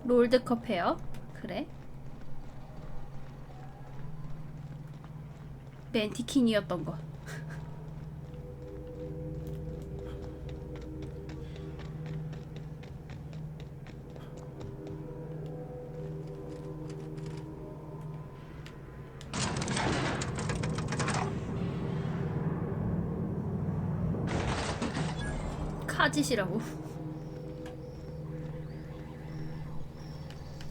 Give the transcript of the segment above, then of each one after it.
롤드컵 헤어? 그래? 맨티킨이었던 거. 카짓이라고.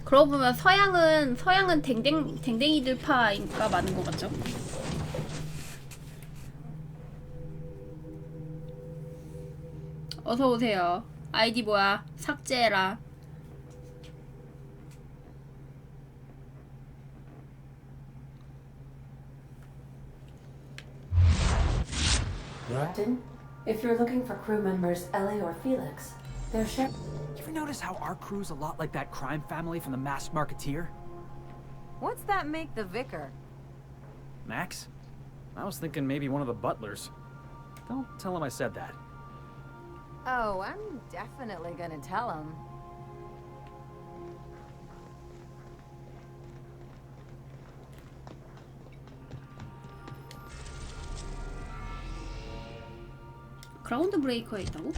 그러고 보면 서양은 댕댕이들 파가 많은 것 같죠? 어서 오세요. 아이디 뭐야? 삭제해라. Captain, if you're looking for crew members Ellie or Felix, their ship. You ever notice how our crew's a lot like that crime family from The Masked Marketeer? What's that make the vicar? Max? I was thinking maybe one of the butlers. Don't tell him I said that. Oh, I'm definitely gonna tell him. 그라운드 브레이커에 있다고?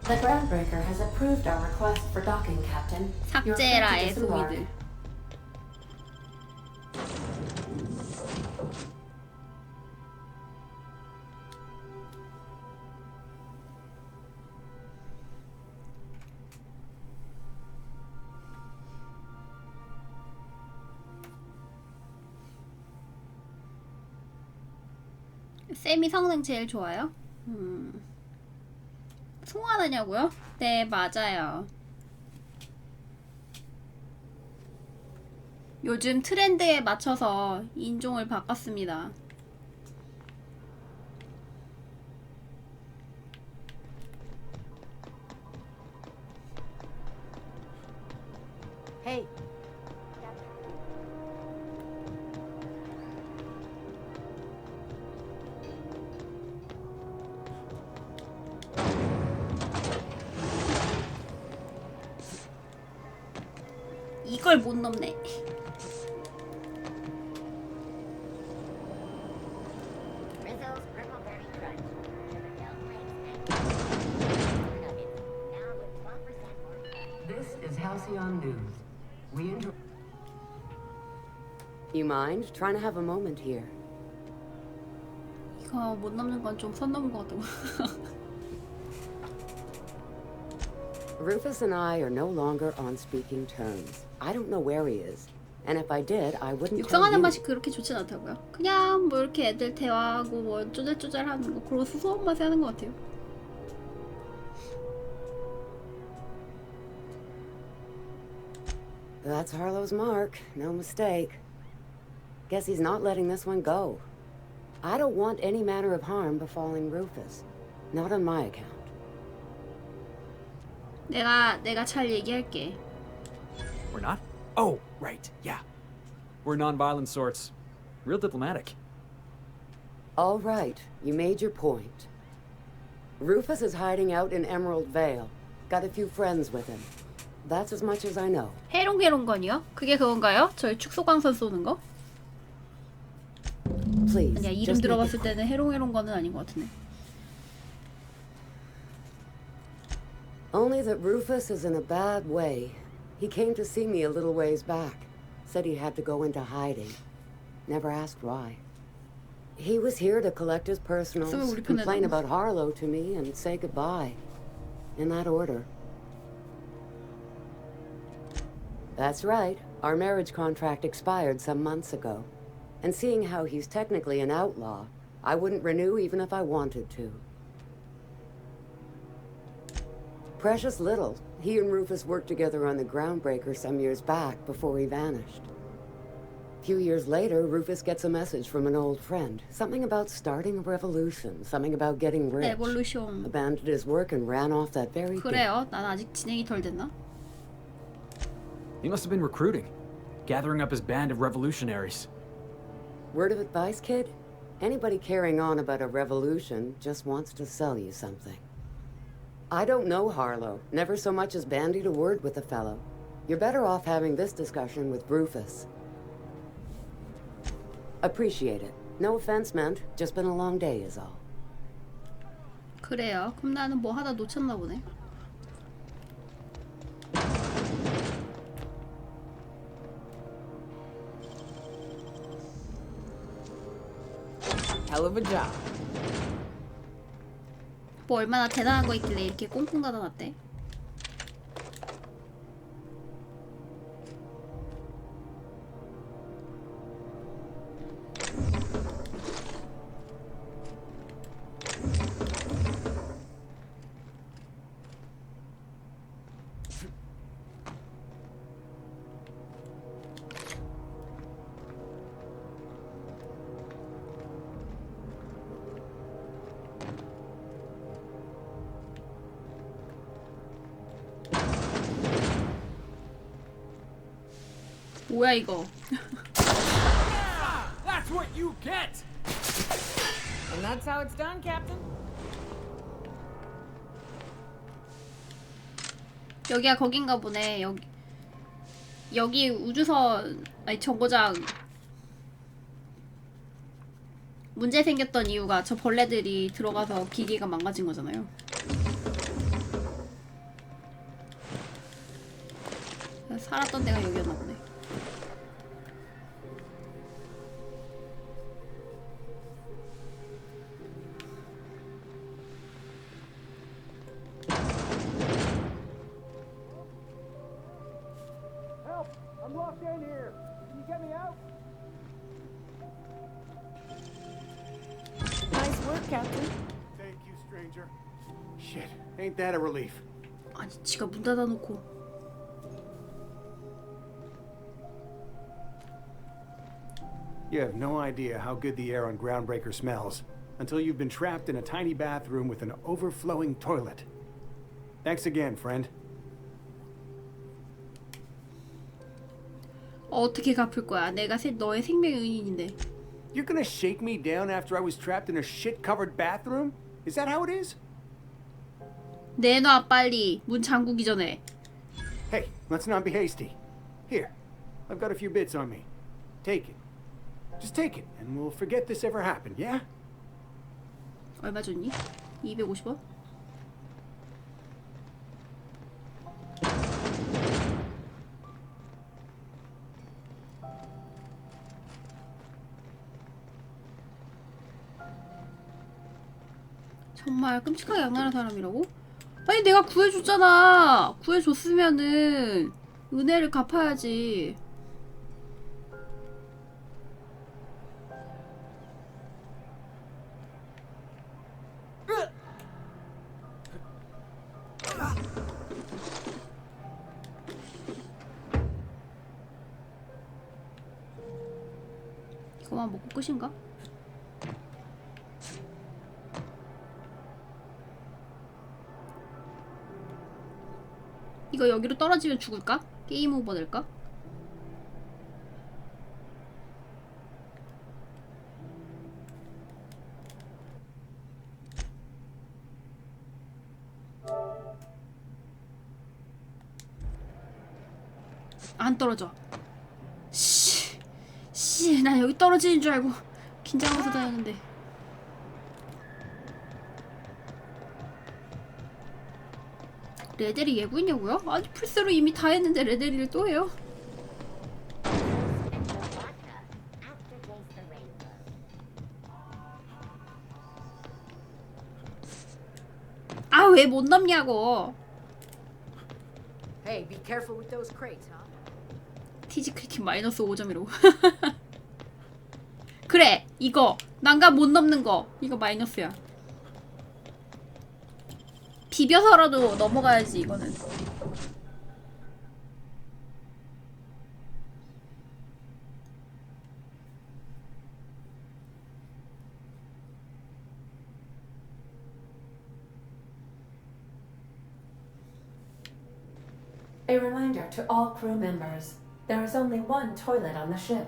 The groundbreaker has approved our request for docking, Captain. You're free 삭제해라 to disembark. 애송이들. 쌤이 성능 제일 좋아요? 송환하냐고요? 네, 맞아요. 요즘 트렌드에 맞춰서 인종을 바꿨습니다. Hey, 이걸 못 넘네. Rizzo's Brickleberry Crunch. Riverdale Flakes and Nuggets. Now with 12% more fat. This is Halcyon News. We enjoy. You mind trying to have a moment here? 이거 못 넘는 건 좀 선 넘은 것 같다고. Rufus and I are no longer on speaking terms. I don't know where he is. And if I did, I wouldn't tell 육성하는 you. 맛이 그렇게 좋진 않다고요. 그냥 뭐 이렇게 애들 대화하고 뭐 쪼잘쪼잘 하는 거 그런 수소한 맛에 하는 것 같아요. That's Harlow's mark. No mistake. Guess he's not letting this one go. I don't want any manner of harm befalling Rufus. Not on my account. 내가 잘 얘기할게. We're not? Oh, right, yeah. We're non-violent sorts. Real diplomatic. All right, you made your point. Rufus is hiding out in Emerald Vale. Got a few friends with him. That's as much as I know. 해롱해롱건이요? 그게 그건가요? 저희 축소광선 쏘는 거? Please, 아니야, 이름 just make it 들어봤을 quick. 때는 해롱해롱건은 아닌 것 같은데. Only that Rufus is in a bad way. He came to see me a little ways back. Said he had to go into hiding. Never asked why. He was here to collect his personals, So 우리 편에 complain 너무- about Harlow to me, and say goodbye. In that order. That's right. Our marriage contract expired some months ago. And seeing how he's technically an outlaw, I wouldn't renew even if I wanted to. Precious little. He and Rufus worked together on the Groundbreaker some years back before he vanished. A few years later, Rufus gets a message from an old friend. Something about starting a revolution, something about getting rich. 레볼루션. 네, Abandoned his work and ran off that very day. 그래요? 난 아직 진행이 덜 됐나? He must have been recruiting, gathering up his band of revolutionaries. Word of advice, kid? Anybody carrying on about a revolution just wants to sell you something. I don't know Harlow. Never so much as bandied a word with the fellow. You're better off having this discussion with Rufus. Appreciate it. No offense meant. Just been a long day is all. 그래요. 그럼 나는 뭐 하다 놓쳤나 보네. Hell of a job. 뭐 얼마나 대단한 거 있길래 이렇게 꽁꽁 닫아놨대. 뭐야 이거? That's what you get! And that's how it's done, Captain. 여기가 거긴가 보네. 여기 우주선 아니 정거장 문제 생겼던 이유가 저 벌레들이 들어가서 기계가 망가진 거잖아요. 살았던 데가 여기였나 보네. Help! I'm locked in here. Can you get me out? Nice work, Captain. Thank you, stranger. Shit, ain't that a relief? 아니 지가 문 닫아놓고. You have no idea how good the air on Groundbreaker smells until you've been trapped in a tiny bathroom with an overflowing toilet. Thanks again, friend. 어떻게 갚을 거야? 내가 너의 생명의 은인인데. You're gonna shake me down after I was trapped in a shit-covered bathroom? Is that how it is? 내놔 빨리. 문 잠그기 전에. Hey, let's not be hasty. Here, I've got a few bits on me. Take it. Just take it, and we'll forget this ever happened, yeah? 얼마 줬니? 250원? 정말 끔찍하게 악랄한 사람이라고? 아니 내가 구해줬잖아. 구해줬으면은 은혜를 갚아야지. 이거만 먹고 끝인가? 이거 여기로 떨어지면 죽을까? 게임 오버 될까? 안 떨어져. 난 여기 떨어지는 줄 알고 긴장하면서 다녔는데. 레데리 예고있냐고요? 아니 풀스로 이미 다 했는데 레데리를 또 해요? 아 왜 못 넘냐고. Hey, be careful with those crates, huh? 티지 크리틱 마이너스 5점이라고. 그래 이거 난간 못 넘는 거 이거 마이너스야. 비벼서라도 넘어가야지 이거는. A reminder to all crew members. There is only one toilet on the ship.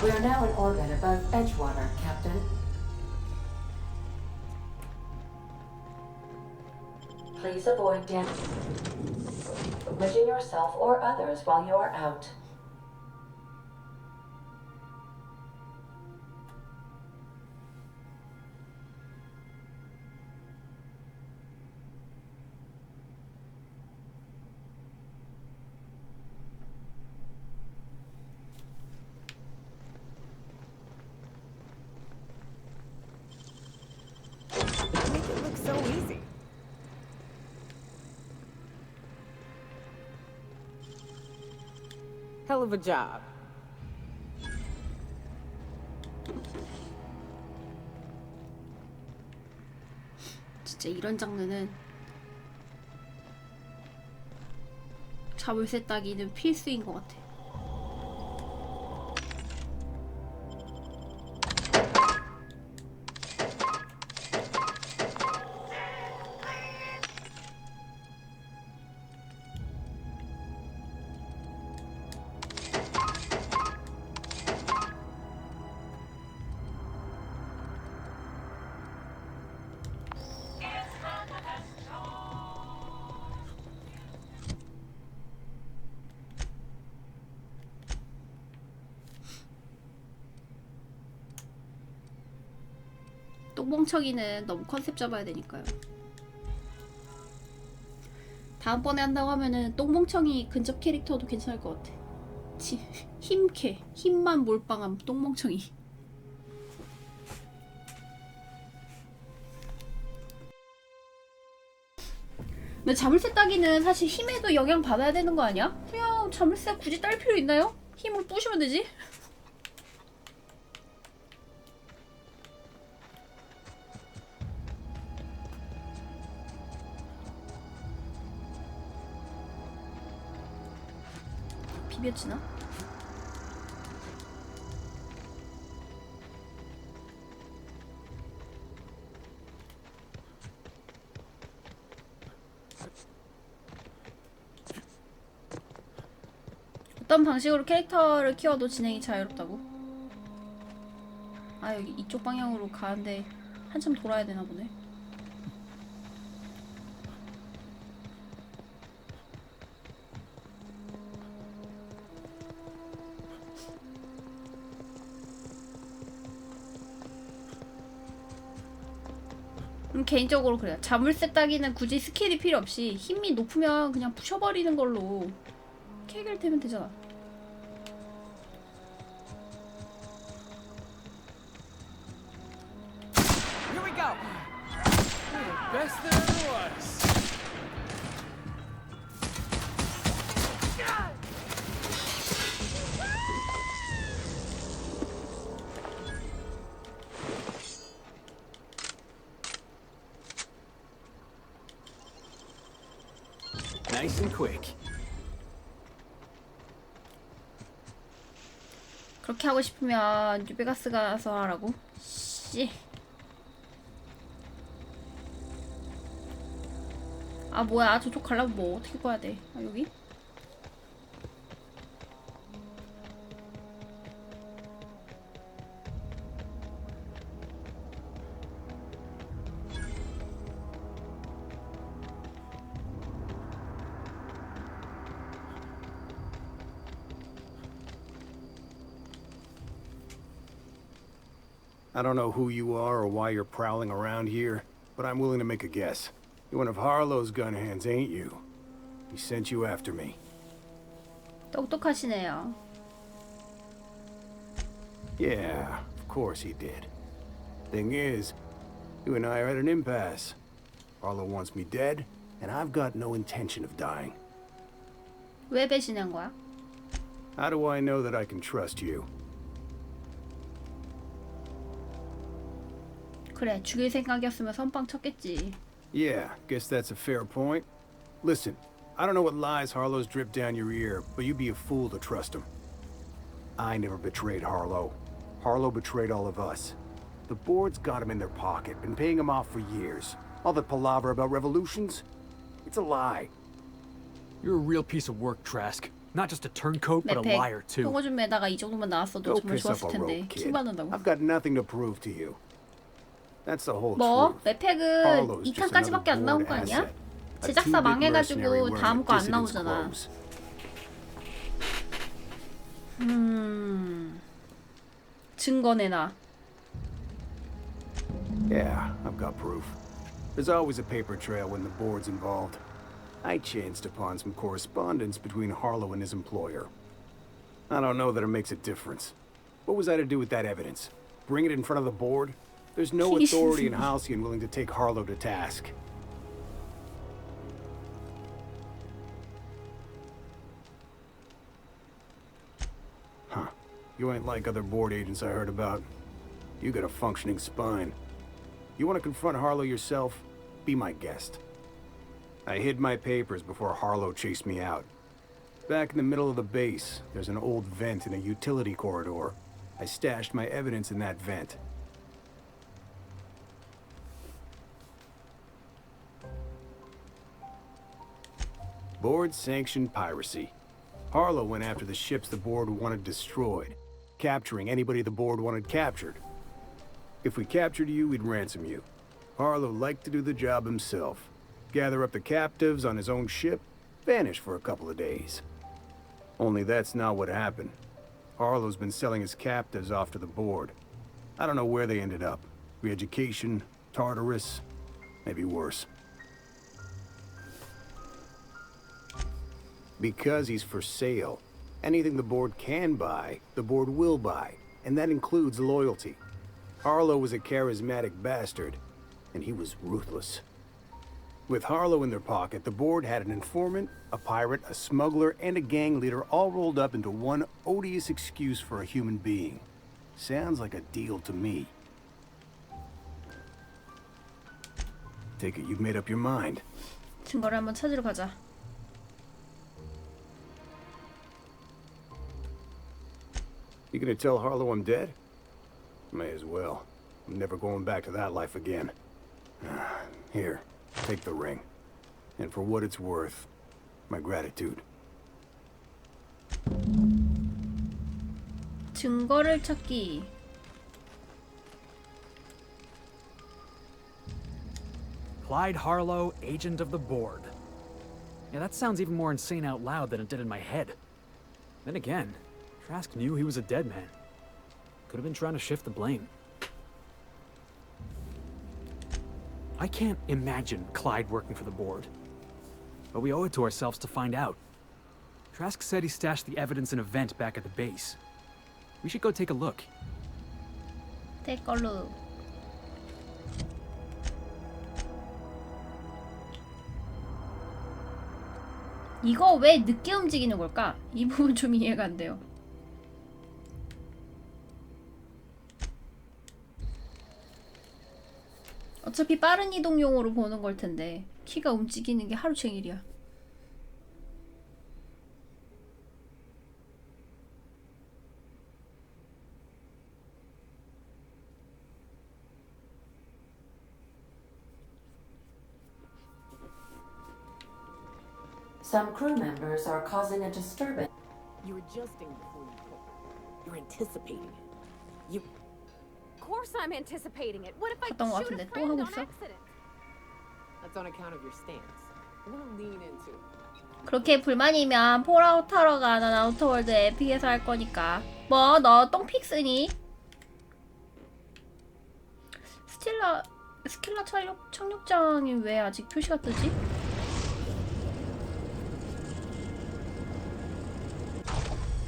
We are now in orbit above Edgewater, Captain. Please avoid damaging yourself or others while you are out. Make it look so easy. Hell of a job. 진짜 이런 장르는 자물쇠 따기는 필수인 것 같아. 똥멍청이는 너무 컨셉 잡아야 되니까요. 다음번에 한다고 하면은 똥멍청이 근접 캐릭터도 괜찮을 것 같아. 힘캐, 힘만 몰빵한 똥멍청이. 근데 자물쇠 따기는 사실 힘에도 영향 받아야 되는 거 아니야? 그냥 자물쇠 굳이 딸 필요 있나요? 힘을 부시면 되지. 비벼지나? 어떤 방식으로 캐릭터를 키워도 진행이 자유롭다고? 아, 여기 이쪽 방향으로 가는데 한참 돌아야 되나 보네. 개인적으로 그래요. 자물쇠 따기는 굳이 스킬이 필요 없이 힘이 높으면 그냥 부셔버리는 걸로 해결되면 되잖아. Here we go. You're the best there ever was. Nice and quick. 그렇게 하고 싶으면 뉴베가스 가서 하라고? 씨. 아 뭐야, 저쪽 가려면 뭐 어떻게 가야 돼? 아 여기? I don't know who you are or why you're prowling around here, but I'm willing to make a guess. You're one of Harlow's gun hands, ain't you? He sent you after me. 똑똑하시네요. Yeah, of course he did. Thing is, you and I are at an impasse. Harlow wants me dead, and I've got no intention of dying. 왜 배신한 거야? How do I know that I can trust you? 그래, 죽일 생각이었으면 선빵 쳤겠지. Yeah, guess that's a fair point. Listen, I don't know what lies Harlow's dripped down your ear, but you'd be a fool to trust him. I never betrayed Harlow. Harlow betrayed all of us. The board's got him in their pocket, been paying him off for years. All that palaver about revolutions? It's a lie. You're a real piece of work, Trask. Not just a turncoat, but a 맵팩 liar, too. 통어 좀 매다가 이 정도만 나왔어도 Go 정말 piss up 좋았을 a 텐데 rope, 킹 kid. 받는다고. I've got nothing to prove to you. That's the whole 뭐? truth. 맵팩은 Harlow's just 2탄까지밖에 안 나온 another 거 board 아니야? asset. A 제작사 two-bit mercenary 망해가지고 다음 wearing 거 안 dissident's 나오잖아. clothes. 증거 내놔. Yeah, I've got proof. There's always a paper trail when the board's involved. I chanced upon some correspondence between Harlow and his employer. I don't know that it makes a difference. What was I to do with that evidence? Bring it in front of the board? There's no authority in Halcyon willing to take Harlow to task. Huh. You ain't like other board agents I heard about. You got a functioning spine. You want to confront Harlow yourself? Be my guest. I hid my papers before Harlow chased me out. Back in the middle of the base, there's an old vent in a utility corridor. I stashed my evidence in that vent. Board-sanctioned piracy. Harlow went after the ships the board wanted destroyed, capturing anybody the board wanted captured. If we captured you, we'd ransom you. Harlow liked to do the job himself. Gather up the captives on his own ship, vanish for a couple of days. Only that's not what happened. Harlow's been selling his captives off to the board. I don't know where they ended up. Re-education, Tartarus, maybe worse. Because he's for sale. Anything the board can buy, the board will buy, and that includes loyalty. Harlow was a charismatic bastard, and he was ruthless. With Harlow in their pocket, the board had an informant, a pirate, a smuggler, and a gang leader all rolled up into one odious excuse for a human being. Sounds like a deal to me. Take it you've made up your mind. 증거를 한번 찾으러 가자. You gonna tell Harlow I'm dead? May as well. I'm never going back to that life again. Here, take the ring. And for what it's worth, my gratitude. 증거를 찾기. Clyde Harlow, agent of the board. Yeah, that sounds even more insane out loud than it did in my head. Then again, Trask knew he was a dead man. Could have been trying to shift the blame. I can't imagine Clyde working for the board. But we owe it to ourselves to find out. Trask said he stashed the evidence in a vent back at the base. We should go take a look. Take a look. 이거 왜 늦게 움직이는 걸까? 이 부분 좀 이해가 안 돼요. 어차피 빠른 이동용으로 보는 걸 텐데 키가 움직이는 게 하루 종일이야. Some crew members are causing a disturbance. You're adjusting before you pull. You're anticipating it. You. Of course I'm anticipating it. What if I 봤던 것 shoot a 같은데 또 friend 하고 on 있어? accident? That's on account of your stance. I want to lean into. 그렇게 불만이면 폴아웃 하러 가. 난 아우터월드 에픽에서 할 거니까. 뭐 너 똥픽 쓰니? 스킬라 착륙장이 왜 아직 표시가 뜨지?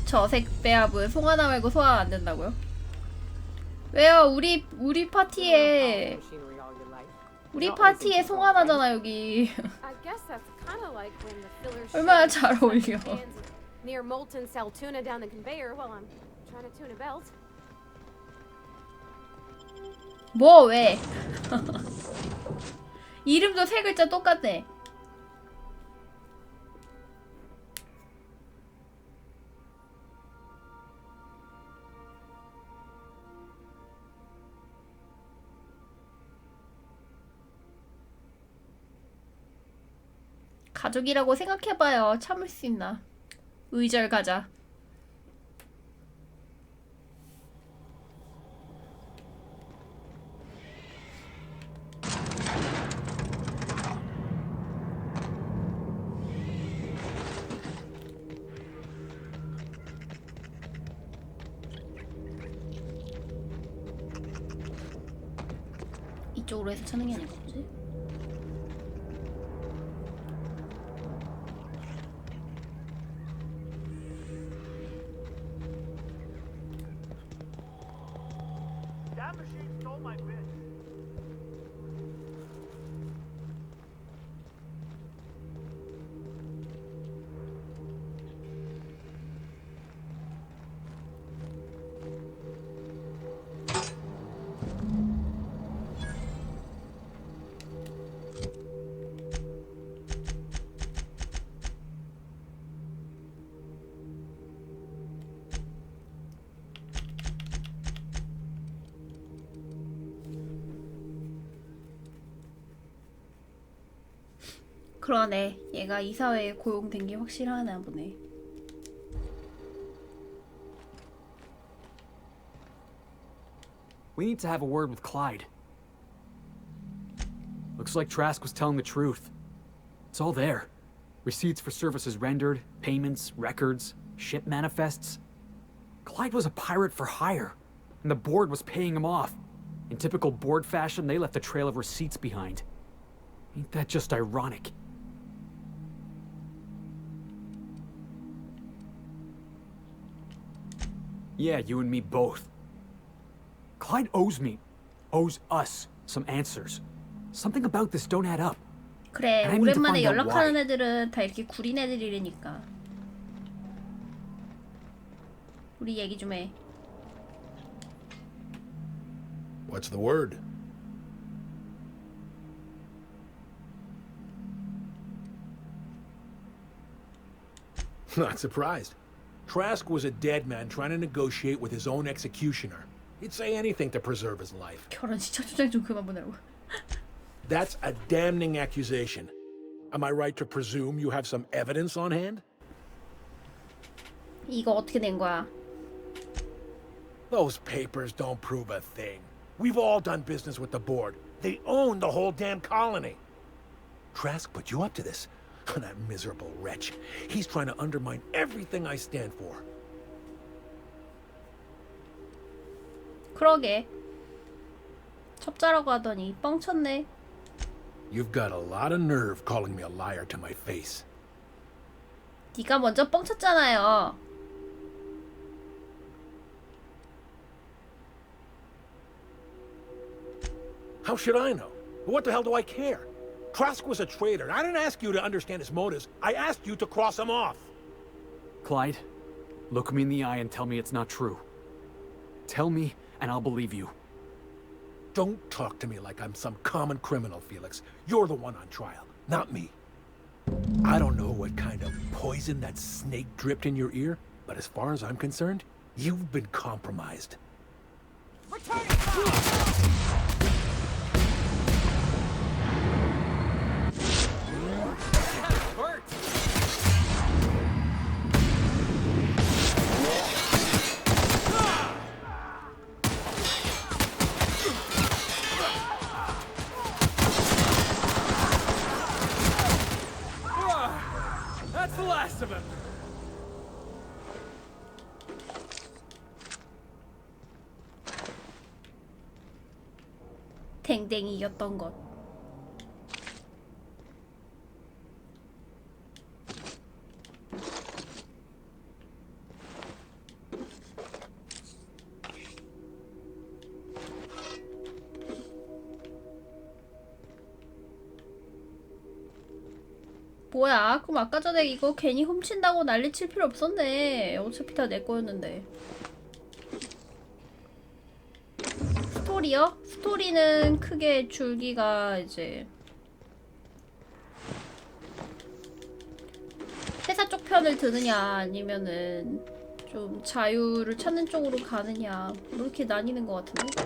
저색 배합은 송하나 말고 소화 안 된다고요? 왜요? 우리 파티에 Machinery all your life. 우리 파티에 송하나잖아 여기. I guess that's kind of like when the filler 얼마나 shoots 잘 my 어울려. hands near molten cell tuna down the conveyor while I'm trying to tune a belt. 뭐 왜? 이름도 세 글자 똑같네. 가족이라고 생각해봐요. 참을 수 있나. 의절 가자. 이쪽으로 해서 찾는 게 아닐까 보지? 그러네. 얘가 이 사회에 고용된 게 확실하나 보네. We need to have a word with Clyde. Looks like Trask was telling the truth. It's all there. Receipts for services rendered, payments, records, ship manifests. Clyde was a pirate for hire, and the board was paying him off. In typical board fashion, they left a trail of receipts behind. Ain't that just ironic? Yeah, you and me both. Clyde owes us some answers. Something about this don't add up. 그래, And I need to 오랜만에 find out 연락하는 why. 애들은 다 이렇게 구린 애들이라니까. 우리 얘기 좀 해. What's the word? Not surprised. Trask was a dead man trying to negotiate with his own executioner. He'd say anything to preserve his life. 결혼 시차 초장 좀 그만 보내라고. That's a damning accusation. Am I right to presume you have some evidence on hand? 이거 어떻게 된 거야? Those papers don't prove a thing. We've all done business with the board. They own the whole damn colony. Trask put you up to this. That miserable wretch. He's trying to undermine everything I stand for. 그러게. 첩자라고 하더니 뻥쳤네. You've got a lot of nerve calling me a liar to my face. 네가 먼저 뻥쳤잖아요. How should I know? What the hell do I care? Trask was a traitor. I didn't ask you to understand his motives. I asked you to cross him off. Clyde, look me in the eye and tell me it's not true. Tell me, and I'll believe you. Don't talk to me like I'm some common criminal, Felix. You're the one on trial, not me. I don't know what kind of poison that snake dripped in your ear, but as far as I'm concerned, you've been compromised. That's the last of him. 댕댕이 이겼던 것. 뭐야? 그럼 아까 전에 이거 괜히 훔친다고 난리칠 필요 없었네. 어차피 다 내 거였는데. 스토리요? 스토리는 크게 줄기가 이제 회사 쪽 편을 드느냐 아니면은 좀 자유를 찾는 쪽으로 가느냐 이렇게 나뉘는 것 같은데?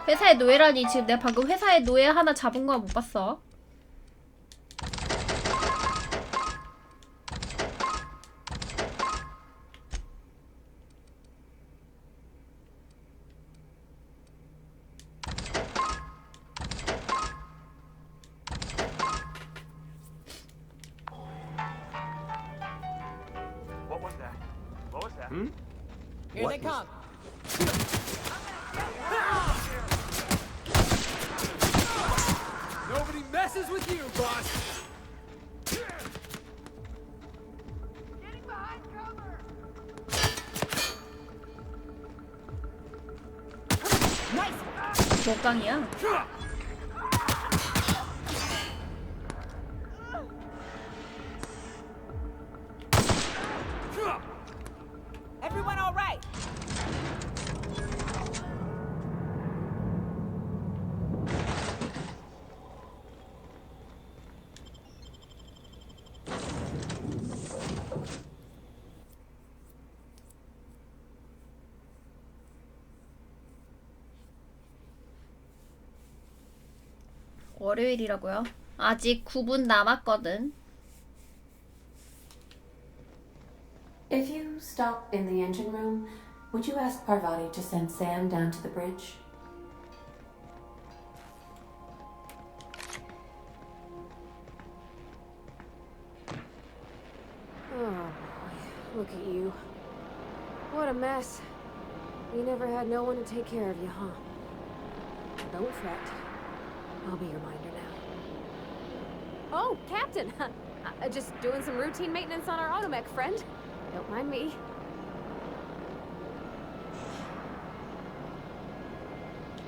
회사의 노예라니. 지금 내가 방금 회사의 노예 하나 잡은 거 못 봤어? What was that? What was that? Here they come. Nobody messes with you, boss! 몇 강이야? Everyone all right? 월요일이라고요? 아직 9분 남았거든. If you stop in the engine room, would you ask Parvati to send Sam down to the bridge? Oh, boy. Look at you. What a mess. You never had no one to take care of you, huh? Don't fret. I'll be your minder now. Oh, Captain! Just doing some routine maintenance on our automech, friend. Don't mind me.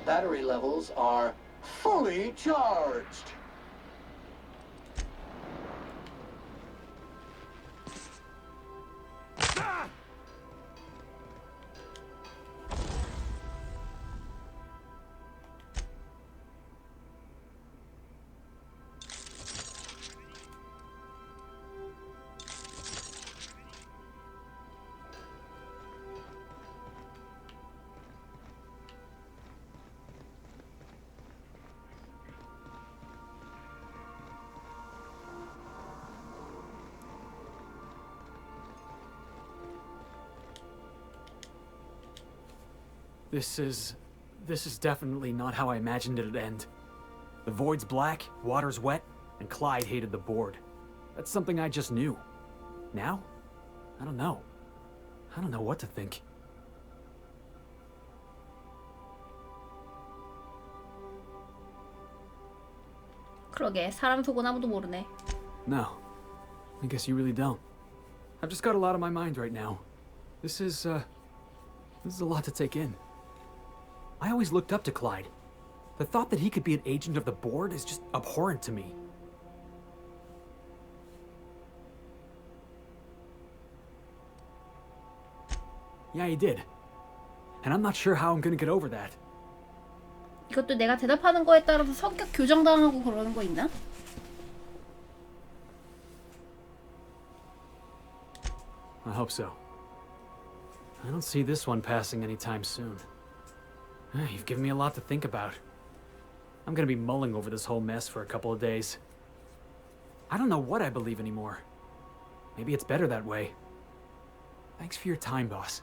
Battery levels are fully charged. This is definitely not how I imagined it'd end. The void's black, water's wet, and Clyde hated the board. That's something I just knew. Now? I don't know. I don't know what to think. 그러게, 사람 속은 아무도 모르네. No. I guess you really don't. I've just got a lot on my mind right now. This is a lot to take in. I always looked up to Clyde. The thought that he could be an agent of the board is just abhorrent to me. Yeah, he did. And I'm not sure how I'm gonna get over that. 이것도 내가 대답하는 거에 따라서 성격 교정당하고 그러는 거 있나? I hope so. I don't see this one passing anytime soon. You've given me a lot to think about. I'm gonna be mulling over this whole mess for a couple of days. I don't know what I believe anymore. Maybe it's better that way. Thanks for your time, boss.